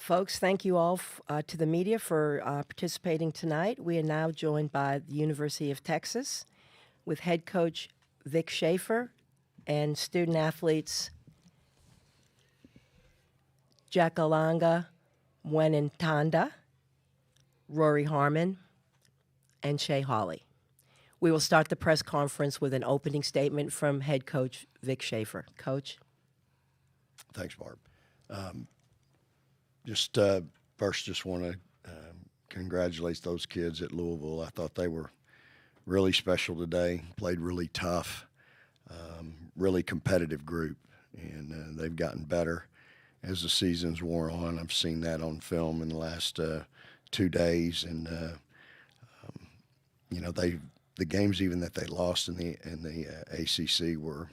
Folks, thank you all to the media for participating tonight. We are now joined by the University of Texas with head coach Vic Schaefer and student athletes Jakalanga Mwenentanda, Rory Harmon, and Shay Hawley. We will start the press conference with an opening statement from head coach Vic Schaefer. Coach. Thanks, Barb. First want to congratulate those kids at Louisville. I thought they were really special today, played really tough, really competitive group, and they've gotten better as the season's wore on. I've seen that on film in the last 2 days, and the games even that they lost in the ACC were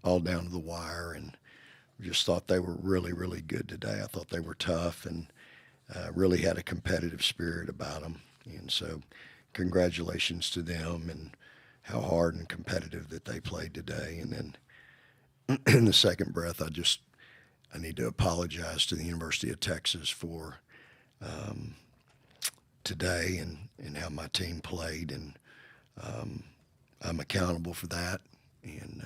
all down to the wire, and just thought they were really, really good today. I thought they were tough and really had a competitive spirit about them. And so congratulations to them and how hard and competitive that they played today. And then in the second breath, I need to apologize to the University of Texas for today and how my team played. And I'm accountable for that. And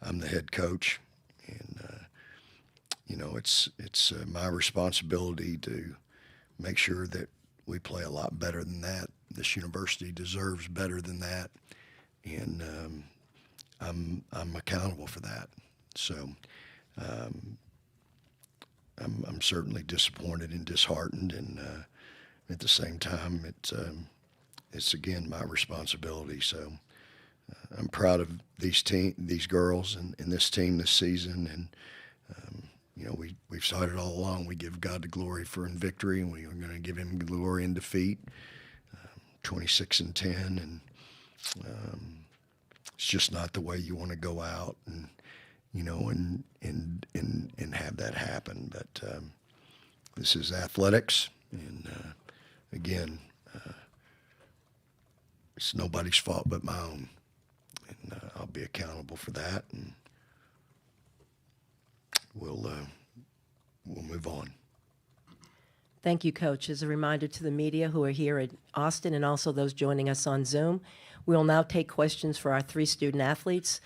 I'm the head coach. And it's my responsibility to make sure that we play a lot better than that. This university deserves better than that, and I'm accountable for that. So I'm certainly disappointed and disheartened, and at the same time, it's again my responsibility. So I'm proud of these girls and this team this season, and we've said it all along. We give God the glory for in victory, and we are going to give Him glory in defeat. 26-10, and it's just not the way you want to go out and and have that happen. But this is athletics, and again, it's nobody's fault but my own, and I'll be accountable for that, and we'll move on. Thank you, Coach. As a reminder to the media who are here in Austin and also those joining us on Zoom, we will now take questions for our 3 student athletes.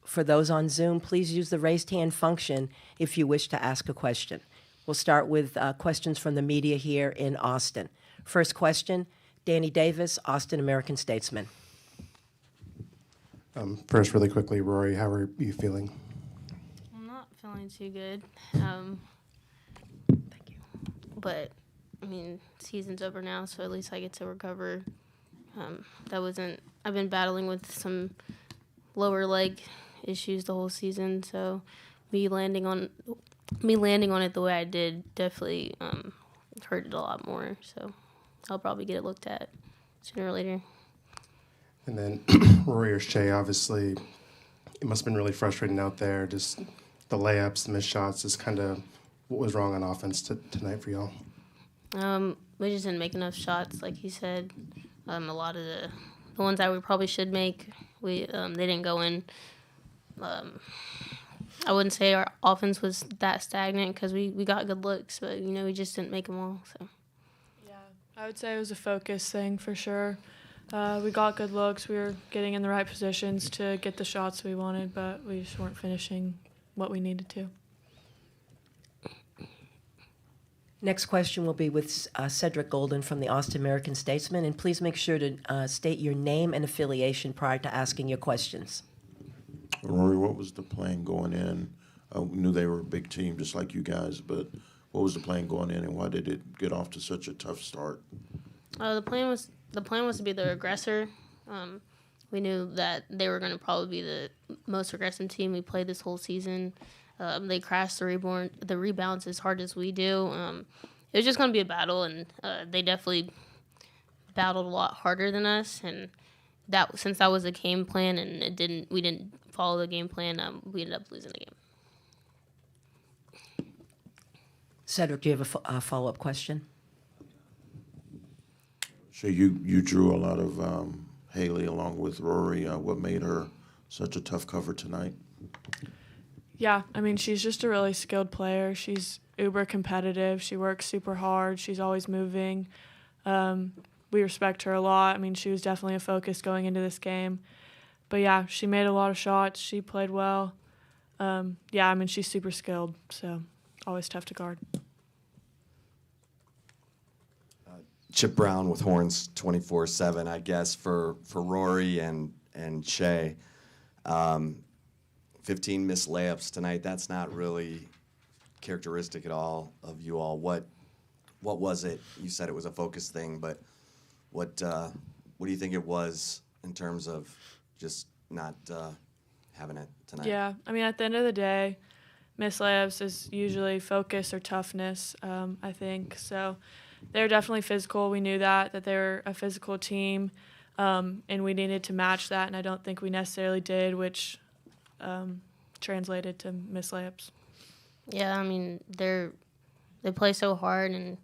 For those on Zoom, please use the raised hand function if you wish to ask a question. We'll start with questions from the media here in Austin. First question, Danny Davis, Austin American-Statesman. First, really quickly, Rory, how are you feeling? I'm not feeling too good. Thank you. But, season's over now, so at least I get to recover. I've been battling with some lower leg issues the whole season, so me landing on it the way I did definitely hurt it a lot more. So I'll probably get it looked at sooner or later. And then Rory or Shay, obviously, it must have been really frustrating out there. Just the layups, the missed shots, just kind of what was wrong on offense tonight for y'all? We just didn't make enough shots, like he said. A lot of the ones that we probably should make, they didn't go in. I wouldn't say our offense was that stagnant because we got good looks, but, we just didn't make them all. So. Yeah, I would say it was a focus thing for sure. We got good looks. We were getting in the right positions to get the shots we wanted, but we just weren't finishing what we needed to. Next question will be with Cedric Golden from the Austin American-Statesman, and please make sure to state your name and affiliation prior to asking your questions. Rory, what was the plan going in? We knew they were a big team just like you guys, but what was the plan going in, and why did it get off to such a tough start? The plan was to be the aggressor. We knew that they were going to probably be the most aggressive team we played this whole season. They crashed the rebounds as hard as we do. It was just going to be a battle, and they definitely battled a lot harder than us. And since that was a game plan, and we didn't follow the game plan, we ended up losing the game. Cedric, do you have a follow-up question? So you drew a lot of Haley along with Rory. What made her such a tough cover tonight? Yeah, I mean, she's just a really skilled player. She's uber competitive. She works super hard. She's always moving. We respect her a lot. I mean, she was definitely a focus going into this game. But, yeah, she made a lot of shots. She played well. Yeah, I mean, she's super skilled, so always tough to guard. Chip Brown with Horns 24/7, I guess, for Rory and Shay. 15 missed layups tonight. That's not really characteristic at all of you all. What was it? You said it was a focus thing, but what do you think it was in terms of just not having it tonight? Yeah, I mean, at the end of the day, missed layups is usually focus or toughness, I think. So they're definitely physical. We knew that they were a physical team, and we needed to match that, and I don't think we necessarily did, which translated to missed layups. Yeah, I mean, they play so hard, and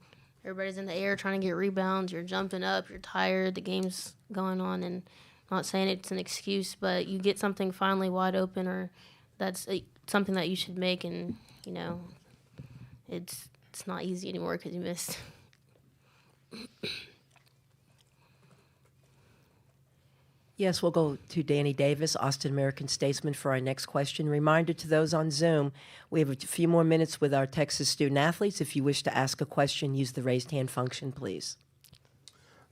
everybody's in the air trying to get rebounds. You're jumping up. You're tired. The game's going on, and I'm not saying it's an excuse, but you get something finally wide open, or that's something that you should make, and, you know, it's not easy anymore because you missed. Yes, we'll go to Danny Davis, Austin American-Statesman, for our next question. Reminder to those on Zoom, we have a few more minutes with our Texas student-athletes. If you wish to ask a question, use the raised hand function, please.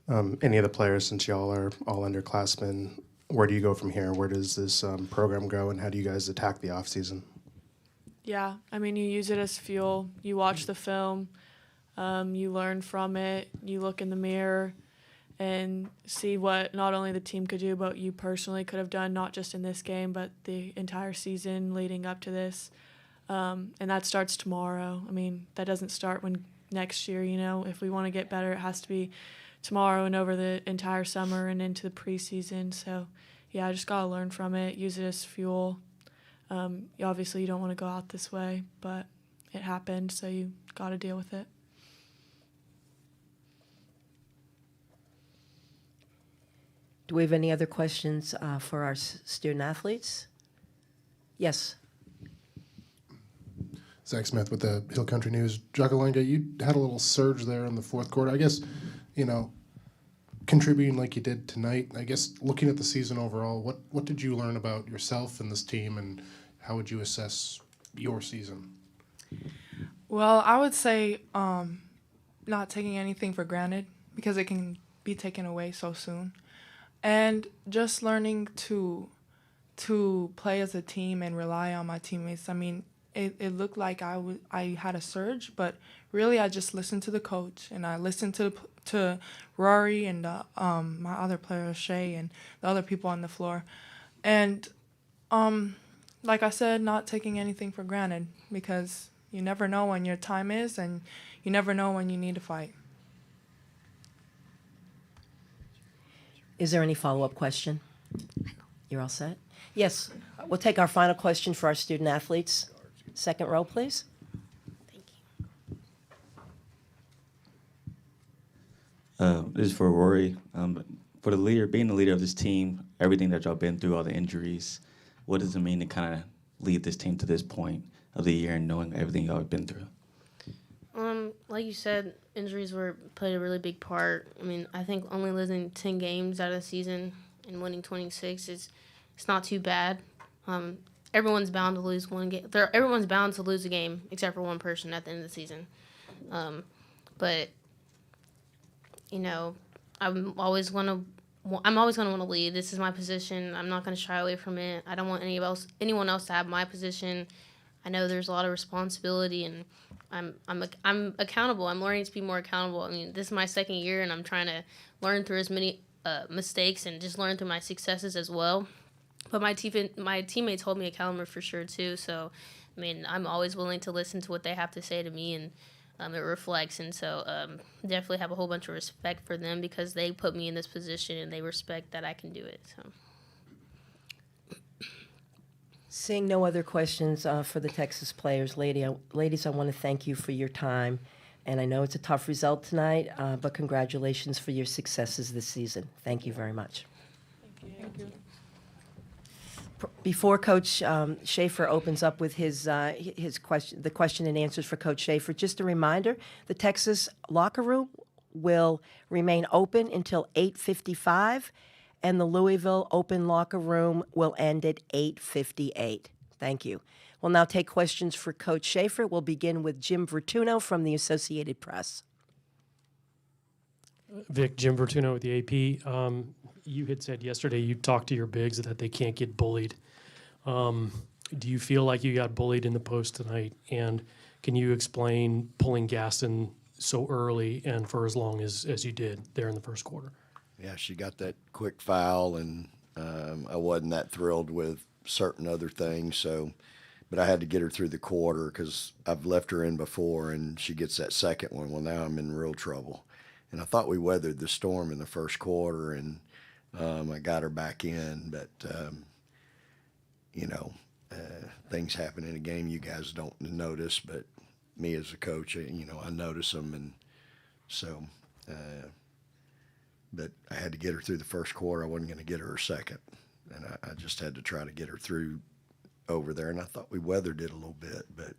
Any of the players, since y'all are all underclassmen, where do you go from here? Where does this program go, and how do you guys attack the offseason? Yeah, I mean, you use it as fuel. You watch the film. You learn from it. You look in the mirror and see what not only the team could do, but you personally could have done, not just in this game, but the entire season leading up to this. And that starts tomorrow. I mean, that doesn't start when next year, you know. If we want to get better, it has to be tomorrow and over the entire summer and into the preseason. So, yeah, I just got to learn from it, use it as fuel. Obviously, you don't want to go out this way, but it happened, so you got to deal with it. Do we have any other questions for our student-athletes? Yes. Zach Smith with the Hill Country News. Jakalenga, you had a little surge there in the fourth quarter. I guess, you know, contributing like you did tonight, I guess looking at the season overall, what did you learn about yourself and this team, and how would you assess your season? Well, I would say not taking anything for granted, because it can be taken away so soon. And just learning to play as a team and rely on my teammates. I mean, it looked like I had a surge, but really I just listened to the coach, and I listened to Rory and my other player, Shay, and the other people on the floor. And like I said, not taking anything for granted, because you never know when your time is, and you never know when you need to fight. Is there any follow-up question? You're all set? Yes. We'll take our final question for our student-athletes. Second row, please. Thank you. This is for Rory. For the leader, being the leader of this team, everything that y'all been through, all the injuries, what does it mean to kind of lead this team to this point of the year and knowing everything y'all have been through? Like you said, injuries played a really big part. I mean, I think only losing 10 games out of the season and winning 26 it's not too bad. Everyone's bound to lose one game. Everyone's bound to lose a game except for one person at the end of the season. But you know, I'm always going to want to lead. This is my position. I'm not going to shy away from it. I don't want anyone else to have my position. I know there's a lot of responsibility, and I'm accountable. I'm learning to be more accountable. I mean, this is my second year, and I'm trying to learn through as many mistakes and just learn through my successes as well. But my teammates hold me accountable for sure too. So, I mean, I'm always willing to listen to what they have to say to me, and it reflects. And so, definitely have a whole bunch of respect for them, because they put me in this position and they respect that I can do it. So. Seeing no other questions for the Texas players, ladies, I want to thank you for your time. And I know it's a tough result tonight, but congratulations for your successes this season. Thank you very much. Thank you. Before Coach Schaefer opens up with his question, the question and answers for Coach Schaefer, just a reminder: the Texas locker room will remain open until 8:55, and the Louisville open locker room will end at 8:58. Thank you. We'll now take questions for Coach Schaefer. We'll begin with Jim Vertuno from the Associated Press. Vic, Jim Vertuno with the AP. You had said yesterday you talked to your bigs that they can't get bullied. Do you feel like you got bullied in the post tonight? And can you explain pulling Gaston so early and for as long as you did there in the first quarter? Yeah, she got that quick foul, and I wasn't that thrilled with certain other things. But I had to get her through the quarter because I've left her in before, and she gets that second one. Well, now I'm in real trouble. And I thought we weathered the storm in the first quarter, and I got her back in. But, things happen in a game you guys don't notice, but me as a coach, I notice them. And so, but I had to get her through the first quarter. I wasn't going to get her a second. And I just had to try to get her through over there. And I thought we weathered it a little bit, but,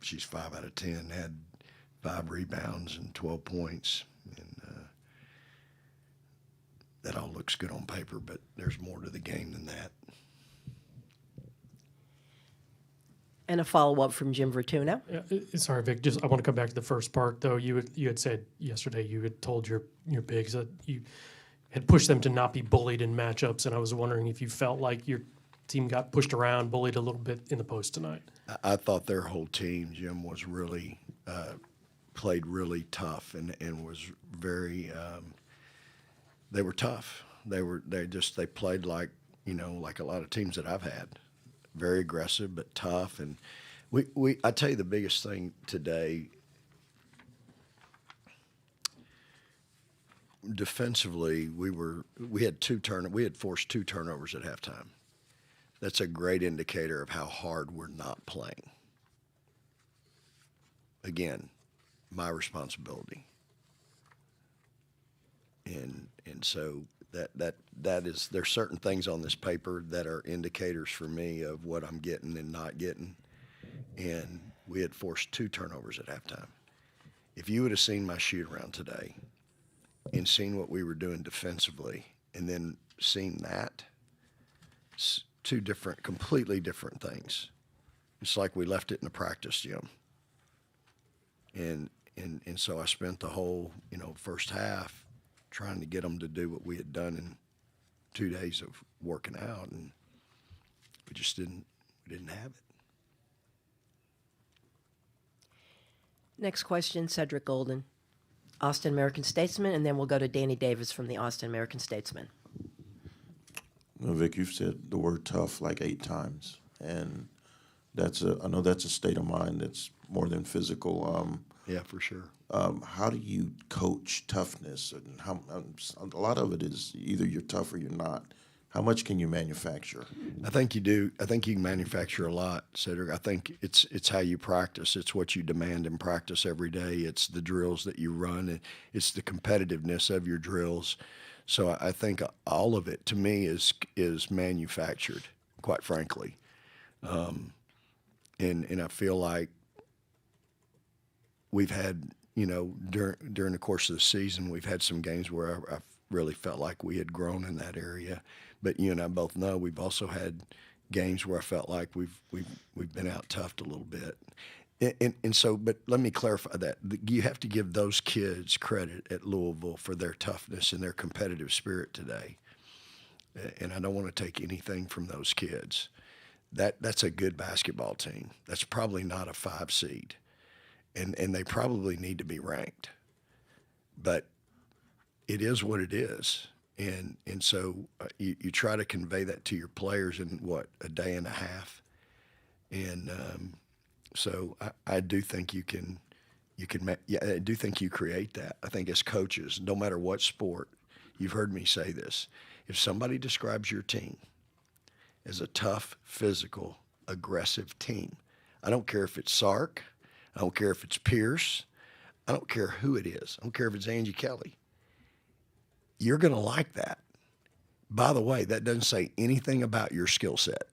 she's 5 out of 10, had 5 rebounds and 12 points. And that all looks good on paper, but there's more to the game than that. And a follow-up from Jim Vertuno. Sorry, Vic. I want to come back to the first part, though. You had said yesterday you had told your bigs that you had pushed them to not be bullied in matchups, and I was wondering if you felt like your team got pushed around, bullied a little bit in the post tonight. I thought their whole team, Jim, was really played really tough and was very. They were tough. They played like like a lot of teams that I've had. Very aggressive but tough, and I tell you the biggest thing today. Defensively, we had forced 2 turnovers at halftime. That's a great indicator of how hard we're not playing. Again, my responsibility. And so that is, there's certain things on this paper that are indicators for me of what I'm getting and not getting. And we had forced 2 turnovers at halftime. If you would have seen my shoot around today and seen what we were doing defensively and then seen that, 2 completely different things. It's like we left it in the practice gym. And so I spent the whole, first half trying to get them to do what we had done in 2 days of working out, and we just didn't have it. Next question, Cedric Golden, Austin American-Statesman, and then we'll go to Danny Davis from the Austin American-Statesman. Well, Vic, you've said the word tough like 8 times, and I know that's a state of mind that's more than physical. Yeah, for sure. How do you coach toughness? And a lot of it is either you're tough or you're not. How much can you manufacture? I think you do. I think you can manufacture a lot, Cedric. I think it's how you practice. It's what you demand in practice every day. It's the drills that you run. It's the competitiveness of your drills. So I think all of it, to me, is manufactured, quite frankly. And I feel like we've had, during the course of the season, we've had some games where I really felt like we had grown in that area. But you and I both know we've also had games where I felt like we've been out toughed a little bit. And so, but let me clarify that. You have to give those kids credit at Louisville for their toughness and their competitive spirit today. And I don't want to take anything from those kids. That's a good basketball team. That's probably not a 5 seed. And they probably need to be ranked. But it is what it is. And so you try to convey that to your players in, a day and a half. And so I do think I do think you create that. I think as coaches, no matter what sport, you've heard me say this. If somebody describes your team as a tough, physical, aggressive team, I don't care if it's Sark, I don't care if it's Pierce, I don't care who it is, I don't care if it's Angie Kelly, you're going to like that by the way, that doesn't say anything about your skill set.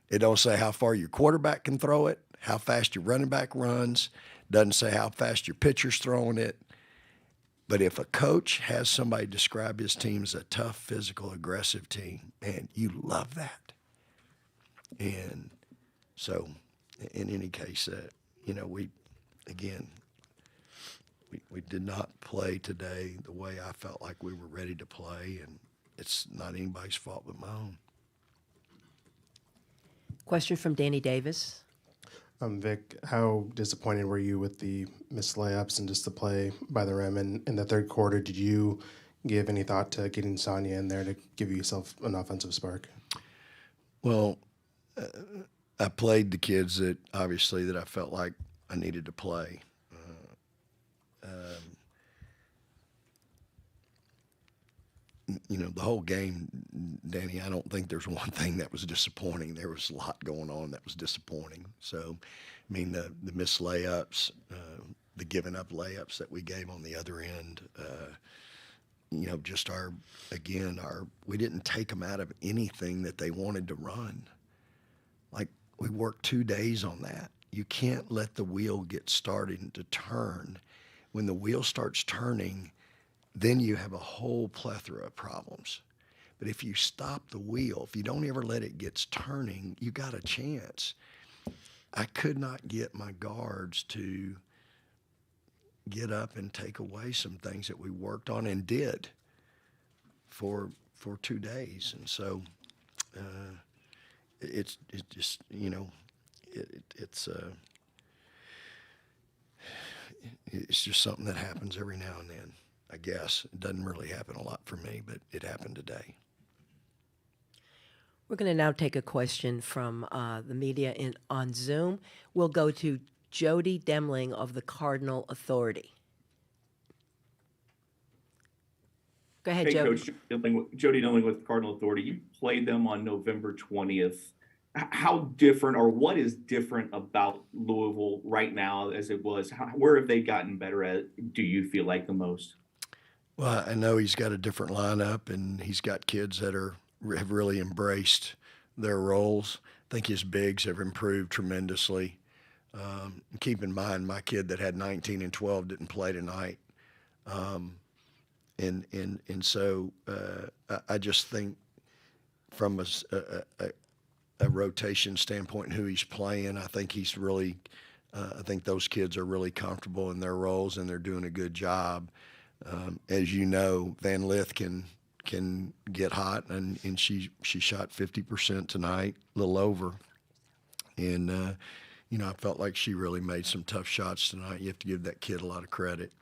It don't say how far your quarterback can throw it, how fast your running back runs, doesn't say how fast your pitcher's throwing it. But if a coach has somebody describe his team as a tough, physical, aggressive team, man, you love that. And so, in any case, we did not play today the way I felt like we were ready to play, and it's not anybody's fault but my own. Question from Danny Davis. Vic, how disappointed were you with the missed layups and just the play by the rim in the third quarter? Did you give any thought to getting Sonya in there to give yourself an offensive spark? Well, I played the kids that I felt like I needed to play. The whole game, Danny, I don't think there's one thing that was disappointing. There was a lot going on that was disappointing. So, the missed layups, the giving up layups that we gave on the other end, we didn't take them out of anything that they wanted to run. Like, we worked 2 days on that. You can't let the wheel get started to turn. When the wheel starts turning, then you have a whole plethora of problems. But if you stop the wheel, if you don't ever let it get turning, you got a chance. I could not get my guards to get up and take away some things that we worked on and did for 2 days. And so it's just something that happens every now and then. I guess it doesn't really happen a lot for me, but it happened today. We're going to now take a question from the media on Zoom. We'll go to Jody Demling of the Cardinal Authority. Go ahead, Hey, Jody. Coach. Jody Demling with Cardinal Authority. You played them on November 20th. How different, or what is different about Louisville right now as it was? Where have they gotten better at, do you feel like, the most? Well, I know he's got a different lineup, and he's got kids that have really embraced their roles. I think his bigs have improved tremendously. Keep in mind, my kid that had 19 and 12 didn't play tonight. So I just think from a rotation standpoint, who he's playing, I think he's really, I think those kids are really comfortable in their roles, and they're doing a good job. As you know, Van Lith can get hot, and she shot 50% tonight, a little over. And, I felt like she really made some tough shots tonight. You have to give that kid a lot of credit.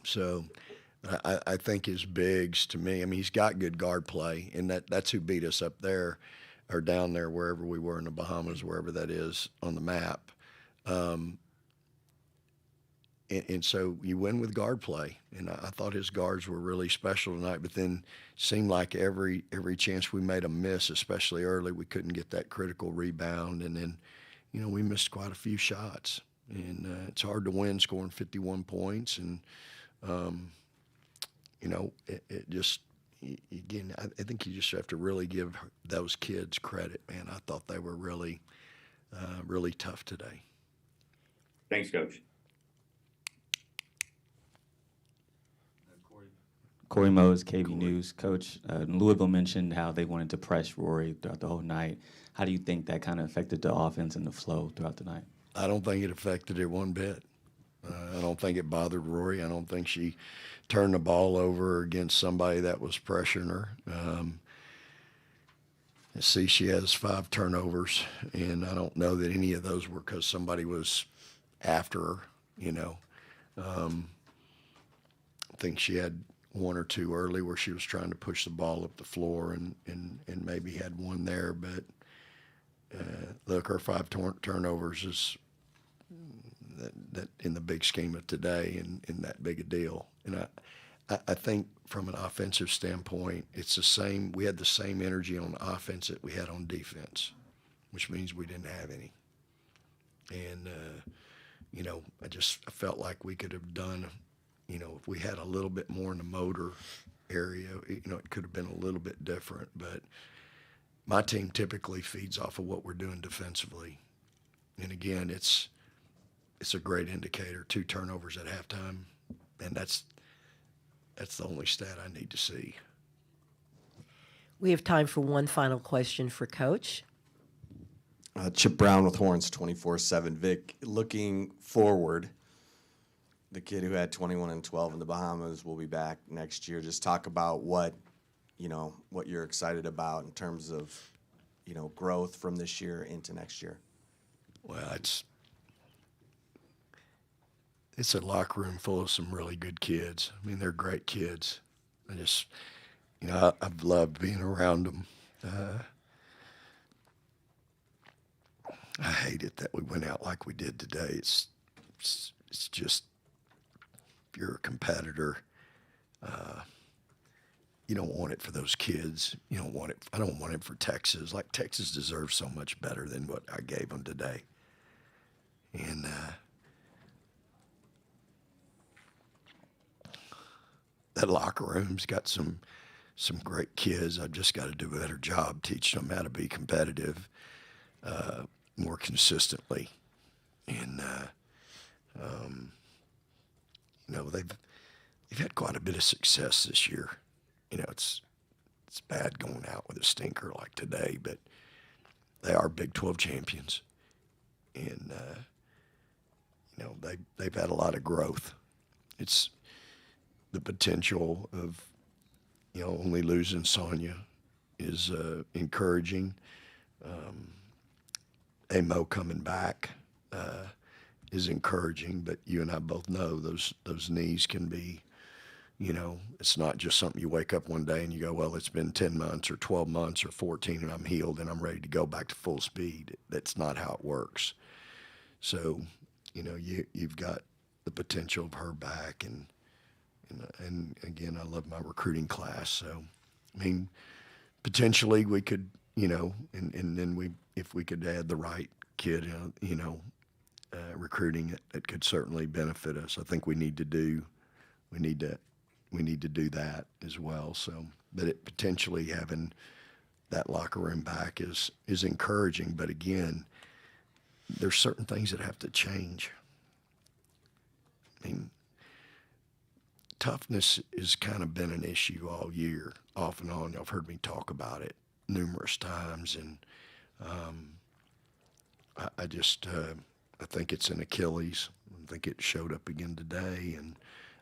So I think his bigs, to me, he's got good guard play, and that's who beat us up there or down there, wherever we were in the Bahamas, wherever that is on the map. And so you win with guard play, and I thought his guards were really special tonight. But then it seemed like every chance we made a miss, especially early, we couldn't get that critical rebound, and then we missed quite a few shots. And it's hard to win scoring 51 points, and it just, again, I think you just have to really give those kids credit, man. I thought they were really really tough today. Thanks, Coach. Corey Mose, KB News. Coach, Louisville mentioned how they wanted to press Rory throughout the whole night. How do you think that kind of affected the offense and the flow throughout the night? I don't think it affected it one bit. I don't think it bothered Rory. I don't think she turned the ball over against somebody that was pressuring her. See, she has 5 turnovers, and I don't know that any of those were because somebody was after her, I think she had 1 or 2 early where she was trying to push the ball up the floor and maybe had 1 there. But, look, her 5 turnovers is that in the big scheme of today and that big a deal. And I think from an offensive standpoint, it's the same. We had the same energy on offense that we had on defense, which means we didn't have any. And, I felt like we could have done, if we had a little bit more in the motor, area. It could have been a little bit different, but my team typically feeds off of what we're doing defensively. And again, it's a great indicator. 2 turnovers at halftime, and that's the only stat I need to see. We have time for one final question for Coach. Chip Brown with Horns 24/7. Vic, looking forward, the kid who had 21 and 12 in the Bahamas will be back next year. Just talk about what you're excited about in terms of, growth from this year into next year. Well, it's a locker room full of some really good kids. I mean, they're great kids. I just, I've loved being around them. I hate it that we went out like we did today. It's just, if you're a competitor, you don't want it for those kids. You don't want it. I don't want it for Texas. Like, Texas deserves so much better than what I gave them today. And that locker room's got some great kids. I've just got to do a better job teaching them how to be competitive more consistently. And they've had quite a bit of success this year. It's bad going out with a stinker like today, but they are Big 12 champions, and they've had a lot of growth. It's the potential of only losing Sonia is encouraging. Amo coming back is encouraging, but you and I both know those knees can be. It's not just something you wake up one day and you go, well, it's been 10 months or 12 months or 14 and I'm healed and I'm ready to go back to full speed. That's not how it works. So, you've got the potential of her back, and again, I love my recruiting class. So, I mean, potentially we could, and then if we could add the right kid, recruiting it could certainly benefit us. I think we need to do that as well. So, but it potentially having that locker room back is encouraging. But again, there's certain things that have to change. I mean, toughness has kind of been an issue all year, off and on. Y'all have heard me talk about it numerous times, and I think it's an Achilles. I think it showed up again today, and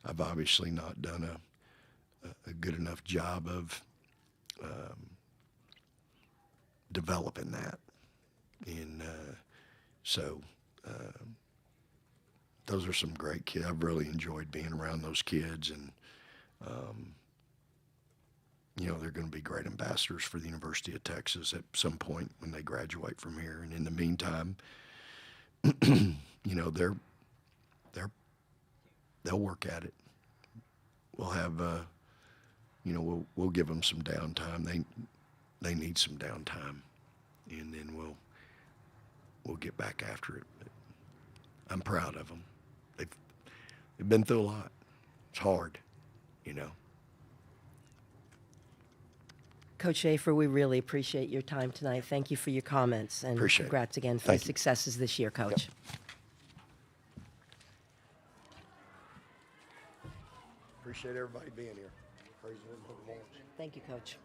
I've obviously not done a good enough job of developing that. And so those are some great kids. I've really enjoyed being around those kids, and they're going to be great ambassadors for the University of Texas at some point when they graduate from here. And in the meantime, they'll work at it. We'll have, we'll give them some downtime. They need some downtime, and then we'll get back after it. But I'm proud of them. They've been through a lot. It's hard, Coach Schaefer, we really appreciate your time tonight. Thank you for your comments, and Appreciate it. congrats again for Thank the you. successes this year, Coach. Appreciate everybody being here. Praise the Lord. Thank you, Coach.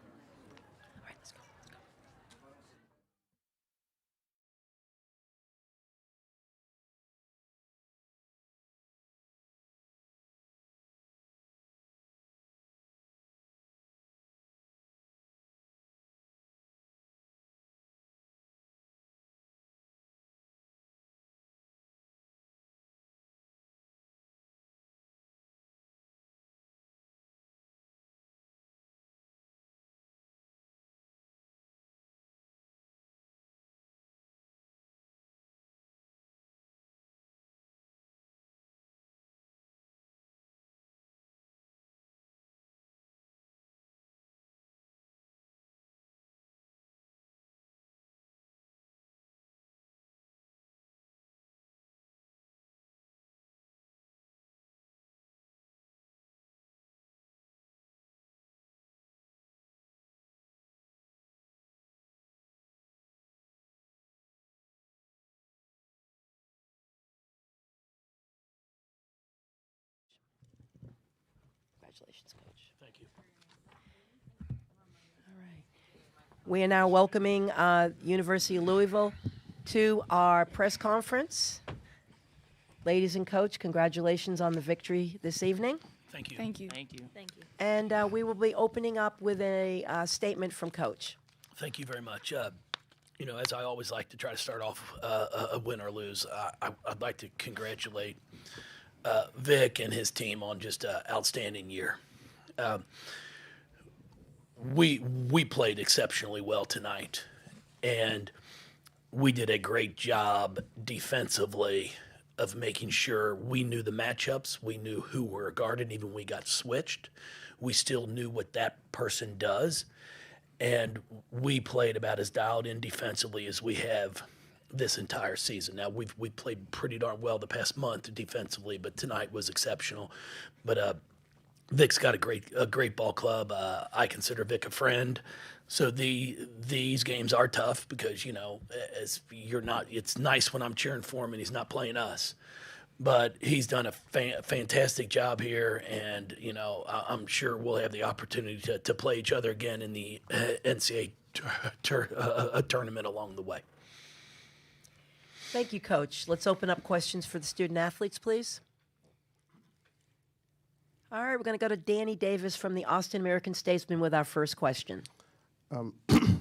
Congratulations, Coach. Thank you. All right. We are now welcoming University of Louisville to our press conference. Ladies and Coach, congratulations on the victory this evening. Thank you. Thank you. Thank you. And we will be opening up with a statement from Coach. Thank you very much. As I always like to try to start off a win or lose, I'd like to congratulate Vic and his team on just an outstanding year. We played exceptionally well tonight, and we did a great job defensively of making sure we knew the matchups, we knew who were guarded, even when we got switched. We still knew what that person does, and we played about as dialed in defensively as we have this entire season. Now, we played pretty darn well the past month defensively, but tonight was exceptional. But Vic's got a great ball club. I consider Vic a friend. So these games are tough because, as you're not. It's nice when I'm cheering for him and he's not playing us. But he's done a fantastic job here, and I'm sure we'll have the opportunity to play each other again in the NCAA tournament along the way. Thank you, Coach. Let's open up questions for the student athletes, please. All right, we're going to go to Danny Davis from the Austin American-Statesman with our first question.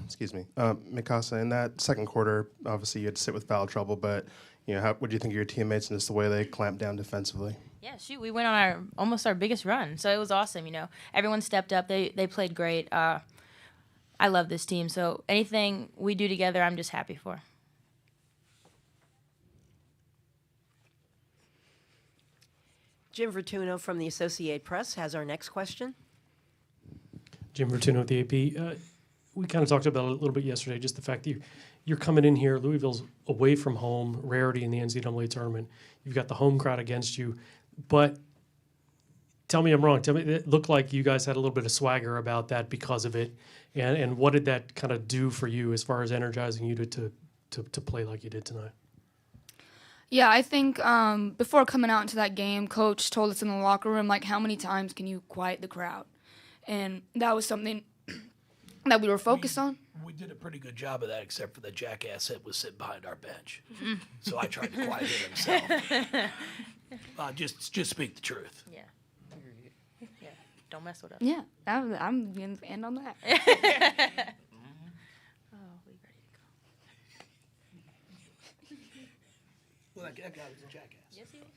Excuse me. Mikasa, in that second quarter, obviously you had to sit with foul trouble, but what do you think of your teammates and just the way they clamped down defensively? Yeah, shoot, we went on almost our biggest run, so it was awesome. Everyone stepped up. They played great. I love this team, so anything we do together, I'm just happy for. Jim Vertuno from the Associated Press has our next question. Jim Vertuno with the AP. We kind of talked about it a little bit yesterday, just the fact that you're coming in here. Louisville's away from home, rarity in the NCAA tournament. You've got the home crowd against you. But tell me I'm wrong. Tell me, it looked like you guys had a little bit of swagger about that because of it. And what did that kind of do for you as far as energizing you to play like you did tonight? Yeah, I think before coming out into that game, Coach told us in the locker room, how many times can you quiet the crowd? And that was something that we were focused on. We did a pretty good job of that, except for the jackass that was sitting behind our bench. So I tried to quiet him himself. Just speak the truth. Yeah. Yeah. Don't mess with us. Yeah, I'm going to end on that. Oh, we ready to go. Well, that guy was a jackass. Yes, he was.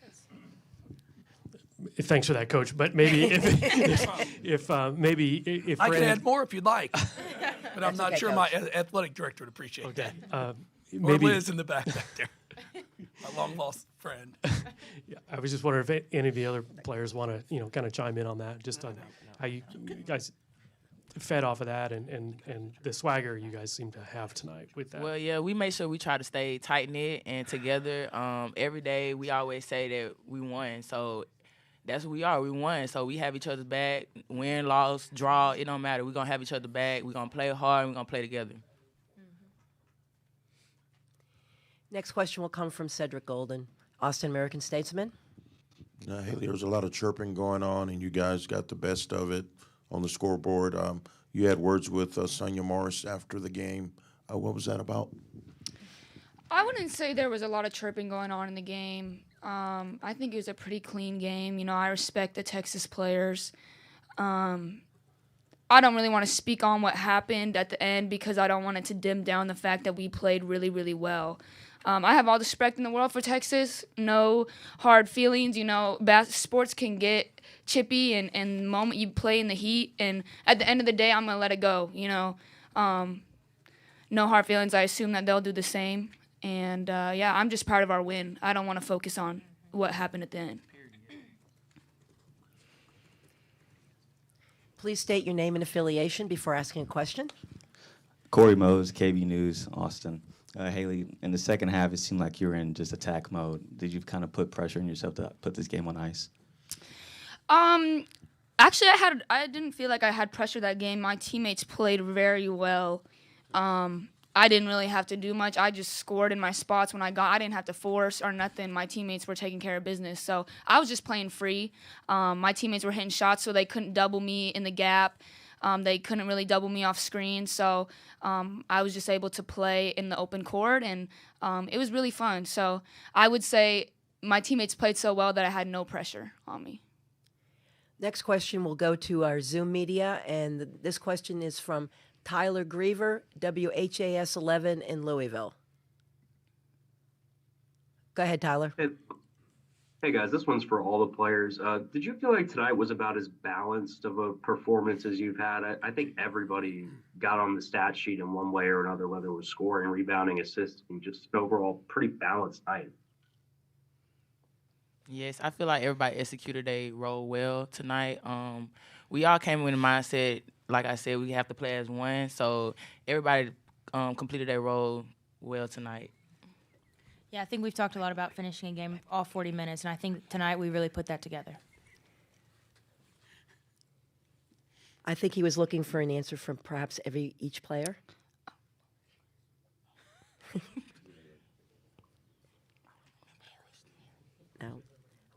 Thanks for that, Coach. But maybe if I can add more if you'd like, but I'm not okay, sure Coach. my athletic director would appreciate that. Or maybe Liz in the back there, my long lost friend. Yeah, I was just wondering if any of the other players want to kind of chime in on that, just on how you guys fed off of that and the swagger you guys seem to have tonight with that. Well, yeah, we make sure we try to stay tight-knit and together. Every day we always say that we won, so that's what we are. We won, so we have each other's back. Win, loss, draw, it don't matter. We're going to have each other's back. We're going to play hard, and we're going to play together. Next question will come from Cedric Golden, Austin American-Statesman. Haley, there was a lot of chirping going on, and you guys got the best of it on the scoreboard. You had words with Sonia Morris after the game. What was that about? I wouldn't say there was a lot of chirping going on in the game. I think it was a pretty clean game. I respect the Texas players. I don't really want to speak on what happened at the end because I don't want it to dim down the fact that we played really, really well. I have all the respect in the world for Texas. No hard feelings. Sports can get chippy and the moment you play in the heat. And at the end of the day, I'm going to let it go. No hard feelings. I assume that they'll do the same. And, I'm just proud of our win. I don't want to focus on what happened at the end. Please state your name and affiliation before asking a question. Corey Mose, KB News, Austin. Haley, in the second half, it seemed like you were in just attack mode. Did you kind of put pressure on yourself to put this game on ice? Actually, I didn't feel like I had pressure that game. My teammates played very well. I didn't really have to do much. I just scored in my spots when I didn't have to force or nothing. My teammates were taking care of business. So I was just playing free. My teammates were hitting shots, so they couldn't double me in the gap. They couldn't really double me off screen. So I was just able to play in the open court, and it was really fun. So I would say my teammates played so well that I had no pressure on me. Next question will go to our Zoom media, and this question is from Tyler Griever, WHAS 11 in Louisville. Go ahead, Tyler. Hey guys, this one's for all the players. Did you feel like tonight was about as balanced of a performance as you've had? I think everybody got on the stat sheet in one way or another, whether it was scoring, rebounding, assisting, just overall pretty balanced night. Yes, I feel like everybody executed their role well tonight. We all came in with a mindset, like I said, we have to play as one. So everybody completed their role well tonight. Yeah, I think we've talked a lot about finishing a game all 40 minutes, and I think tonight we really put that together. I think he was looking for an answer from perhaps each player. No.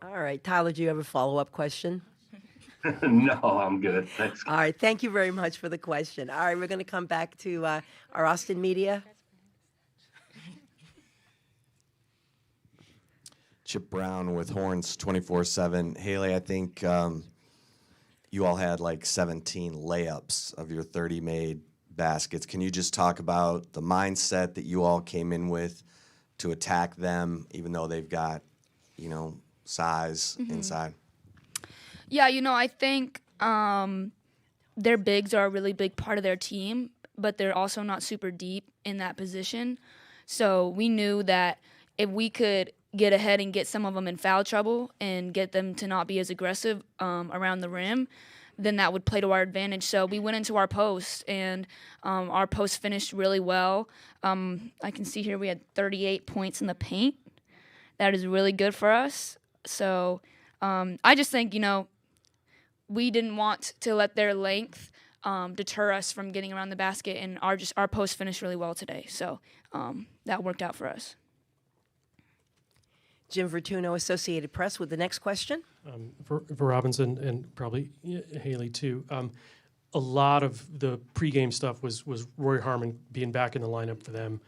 All right, Tyler, do you have a follow-up question? No, I'm good. Thanks. All right, thank you very much for the question. All right, we're going to come back to our Austin media. Chip Brown with Horns 24/7. Haley, I think you all had like 17 layups of your 30 made baskets. Can you just talk about the mindset that you all came in with to attack them, even though they've got, size inside? Yeah, I think their bigs are a really big part of their team, but they're also not super deep in that position. So we knew that if we could get ahead and get some of them in foul trouble and get them to not be as aggressive around the rim, then that would play to our advantage. So we went into our post, and our post finished really well. I can see here we had 38 points in the paint. That is really good for us. So I just think, we didn't want to let their length deter us from getting around the basket, and our post finished really well today. So that worked out for us. Jim Vertuno, Associated Press, with the next question. For Robinson and probably Haley too. A lot of the pregame stuff was Roy Harmon being back in the lineup for them.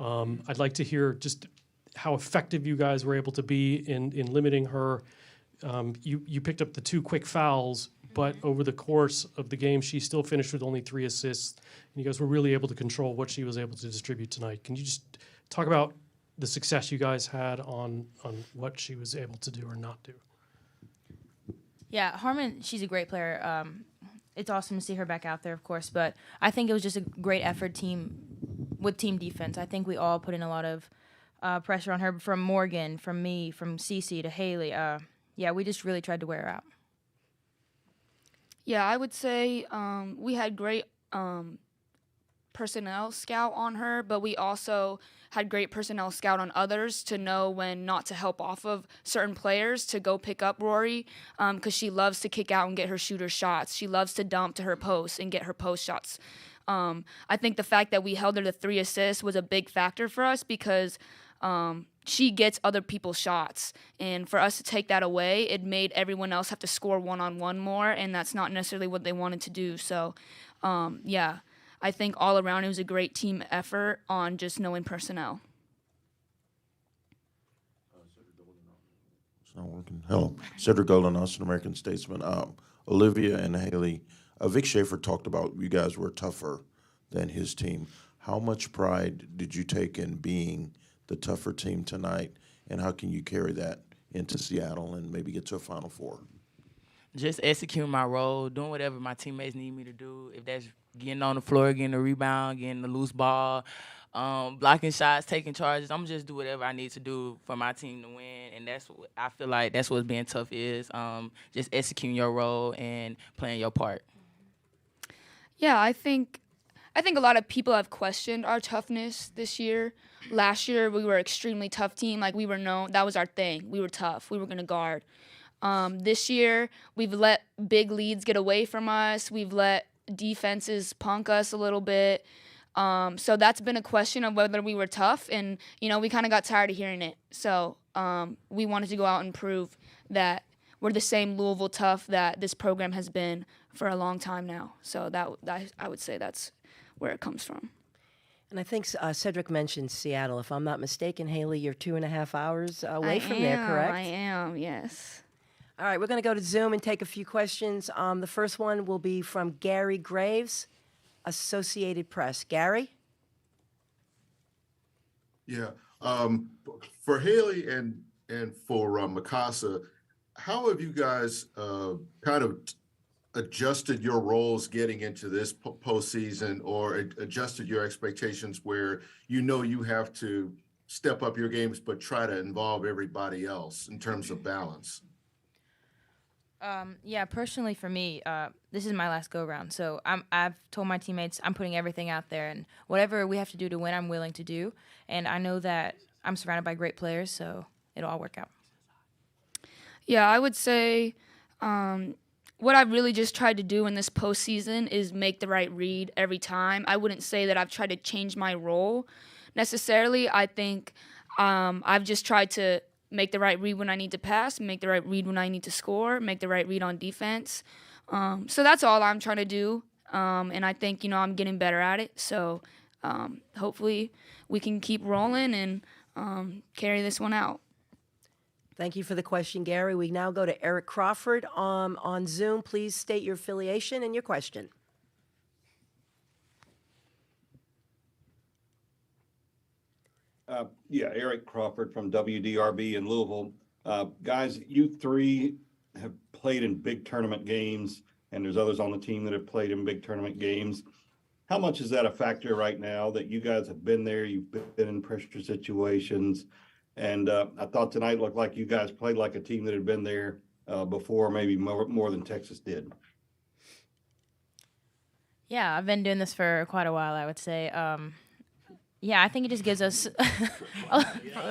I'd like to hear just how effective you guys were able to be in limiting her. You picked up the 2 quick fouls, but over the course of the game, she still finished with only 3 assists. And you guys were really able to control what she was able to distribute tonight. Can you just talk about the success you guys had on what she was able to do or not do? Yeah, Harmon, she's a great player. It's awesome to see her back out there, of course, but I think it was just a great effort team defense. I think we all put in a lot of pressure on her, from Morgan, from me, from Cece to Haley. Yeah, we just really tried to wear her out. Yeah, I would say we had great personnel scout on her, but we also had great personnel scout on others to know when not to help off of certain players to go pick up Rory, because she loves to kick out and get her shooter shots. She loves to dump to her post and get her post shots. I think the fact that we held her to 3 assists was a big factor for us, because she gets other people's shots. And for us to take that away, it made everyone else have to score one-on-one more, and that's not necessarily what they wanted to do. So, yeah, I think all around it was a great team effort on just knowing personnel. It's not working. Hello. Cedric Golden, Austin American Statesman. Olivia and Haley, Vic Schaefer talked about you guys were tougher than his team. How much pride did you take in being the tougher team tonight, and how can you carry that into Seattle and maybe get to a Final Four? Just executing my role, doing whatever my teammates need me to do. If that's getting on the floor, getting a rebound, getting the loose ball, blocking shots, taking charges, I'm just do whatever I need to do for my team to win. And that's what I feel like that's what's being tough is, just executing your role and playing your part. Yeah, I think a lot of people have questioned our toughness this year. Last year, we were an extremely tough team. Like, we were known, that was our thing. We were tough. We were going to guard. This year, we've let big leads get away from us. We've let defenses punk us a little bit. So that's been a question of whether we were tough, and we kind of got tired of hearing it. So we wanted to go out and prove that we're the same Louisville tough that this program has been for a long time now. So that I would say that's where it comes from. And I think Cedric mentioned Seattle. If I'm not mistaken, Haley, you're 2.5 hours away from there, correct? I am, yes. All right, we're going to go to Zoom and take a few questions. The first one will be from Gary Graves, Associated Press. Gary? Yeah. For Haley and for Mikasa, how have you guys kind of adjusted your roles getting into this postseason, or adjusted your expectations where you have to step up your games but try to involve everybody else in terms of balance? Yeah, personally for me, this is my last go-round. So I've told my teammates I'm putting everything out there, and whatever we have to do to win, I'm willing to do. And I know that I'm surrounded by great players, so it'll all work out. Yeah, I would say what I've really just tried to do in this postseason is make the right read every time. I wouldn't say that I've tried to change my role necessarily. I think I've just tried to make the right read when I need to pass, make the right read when I need to score, make the right read on defense. So that's all I'm trying to do. And I think, I'm getting better at it. So hopefully we can keep rolling and carry this one out. Thank you for the question, Gary. We now go to Eric Crawford on Zoom. Please state your affiliation and your question. Eric Crawford from WDRB in Louisville. Guys, you three have played in big tournament games, and there's others on the team that have played in big tournament games. How much is that a factor right now that you guys have been there, you've been in pressure situations? And I thought tonight looked like you guys played like a team that had been there before, maybe more than Texas did. Yeah, I've been doing this for quite a while, I would say. I think it just gives us,